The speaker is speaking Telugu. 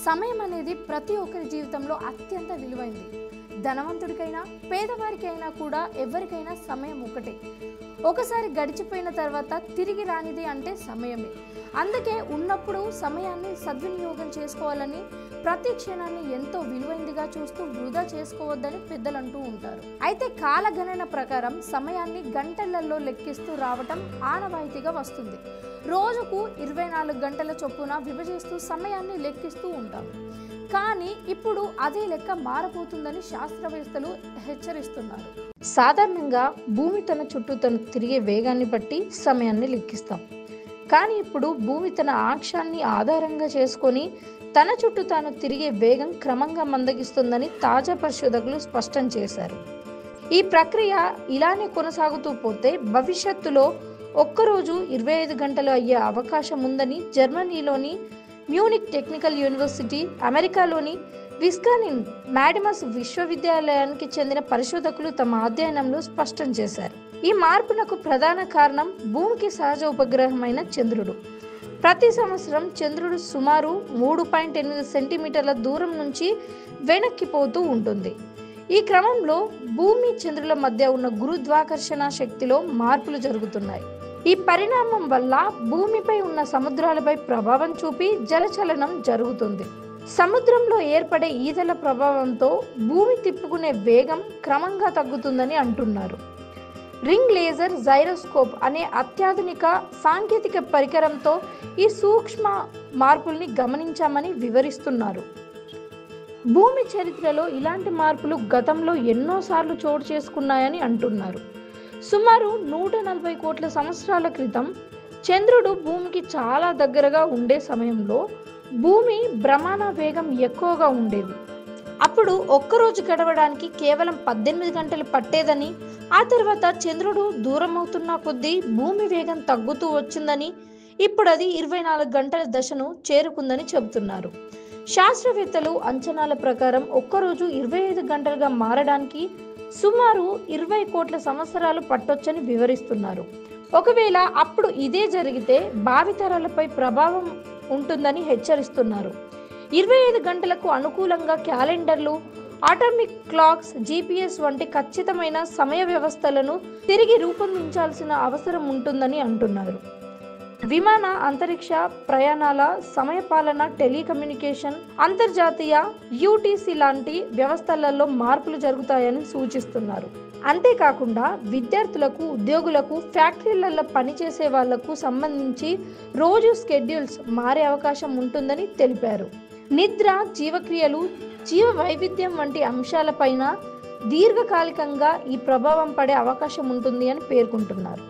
సమయం అనేది ప్రతి ఒక్కరి జీవితంలో అత్యంత విలువైంది. ధనవంతుడికైనా పేదవారికైనా కూడా ఎవరికైనా సమయం ఒకటే. ఒకసారి గడిచిపోయిన తర్వాత తిరిగి రానిది అంటే సమయమే. అందుకే ఉన్నప్పుడు సమయాన్ని సద్వినియోగం చేసుకోవాలని, ప్రతి క్షణాన్ని ఎంతో విలువైందిగా చూస్తూ వృధా చేసుకోవద్దని పెద్దలు అంటూ ఉంటారు. అయితే కాలగణన ప్రకారం సమయాన్ని గంటలలో లెక్కిస్తూ రావటం ఆనవాయితీగా వస్తుంది. రోజుకు 24 గంటల చొప్పున విభజిస్తూ సమయాన్ని లెక్కిస్తూ ఉంటాం. కానీ ఇప్పుడు అదే లెక్క మారబోతుందని శాస్త్రవేత్తలు హెచ్చరిస్తున్నారు. సాధారణంగా భూమి తన చుట్టూ తను తిరిగే వేగాన్ని బట్టి సమయాన్ని లెక్కిస్తాం. కానీ ఇప్పుడు భూమి తన అక్షాన్ని ఆధారంగా చేసుకొని తన చుట్టూ తాను తిరిగే వేగం క్రమంగా మందగిస్తుందని తాజా పరిశోధకులు స్పష్టం చేశారు. ఈ ప్రక్రియ ఇలానే కొనసాగుతూ పోతే భవిష్యత్తులో ఒక్కరోజు 25 గంటలు అయ్యే అవకాశం ఉందని జర్మనీలోని మ్యూనిక్ టెక్నికల్ యూనివర్సిటీ, అమెరికాలోని విస్కాన్సిన్ మాడిమస్ విశ్వవిద్యాలయానికి చెందిన పరిశోధకులు తమ అధ్యయనంలో స్పష్టం చేశారు. ఈ మార్పునకు ప్రధాన కారణం భూమికి సహజ ఉపగ్రహమైన చంద్రుడు. ప్రతి సంవత్సరం చంద్రుడు సుమారు 3.8 సెంటీమీటర్ల దూరం నుంచి వెనక్కిపోతూ ఉంటుంది. ఈ క్రమంలో భూమి చంద్రుల మధ్య ఉన్న గురుత్వాకర్షణ శక్తిలో మార్పులు జరుగుతున్నాయి. ఈ పరిణామం వల్ల భూమిపై ఉన్న సముద్రాలపై ప్రభావం చూపి జలచలనం జరుగుతుంది. సముద్రంలో ఏర్పడే ఈదల ప్రభావంతో భూమి తిప్పుకునే వేగం క్రమంగా తగ్గుతుందని అంటున్నారు. రింగ్ లేజర్ జైరోస్కోప్ అనే అత్యాధునిక సాంకేతిక పరికరంతో ఈ సూక్ష్మ మార్పుల్ని గమనించామని వివరిస్తున్నారు. భూమి చరిత్రలో ఇలాంటి మార్పులు గతంలో ఎన్నోసార్లు చోటు చేసుకున్నాయని అంటున్నారు. సుమారు 140 కోట్ల సంవత్సరాల క్రితం చంద్రుడు భూమికి చాలా దగ్గరగా ఉండే సమయంలో భూమి భ్రమణ వేగం ఎక్కువగా ఉండేది. అప్పుడు ఒక్కరోజు గడవడానికి కేవలం 18 గంటలు పట్టేదని, ఆ తర్వాత చంద్రుడు దూరం అవుతున్న కొద్దీ భూమి వేగం తగ్గుతూ వచ్చిందని, ఇప్పుడు అది 24 గంటల దశను చేరుకుందని చెబుతున్నారు. శాస్త్రవేత్తలు అంచనాల ప్రకారం ఒక్కరోజు 25 గంటలుగా మారడానికి సుమారు 20 కోట్ల సంవత్సరాలు పట్టొచ్చని వివరిస్తున్నారు. ఒకవేళ అప్పుడు ఇదే జరిగితే భావితరాలపై ప్రభావం ఉంటుందని హెచ్చరిస్తున్నారు. 25 గంటలకు అనుకూలంగా క్యాలెండర్లు, ఆటోమిక్ క్లాక్స్, GPS వంటి ఖచ్చితమైన సమయ వ్యవస్థలను తిరిగి రూపొందించాల్సిన అవసరం ఉంటుందని అంటున్నారు. విమాన, అంతరిక్ష ప్రయాణాల, సమయపాలన, టెలికమ్యూనికేషన్, అంతర్జాతీయ UTC లాంటి వ్యవస్థలలో మార్పులు జరుగుతాయని సూచిస్తున్నారు. అంతేకాకుండా విద్యార్థులకు, ఉద్యోగులకు, ఫ్యాక్టరీలలో పనిచేసే వాళ్లకు సంబంధించి రోజు స్కెడ్యూల్స్ మారే అవకాశం ఉంటుందని తెలిపారు. నిద్ర, జీవక్రియలు, జీవ వైవిధ్యం వంటి అంశాలపైన దీర్ఘకాలికంగా ఈ ప్రభావం పడే అవకాశం ఉంటుంది అని పేర్కొంటున్నారు.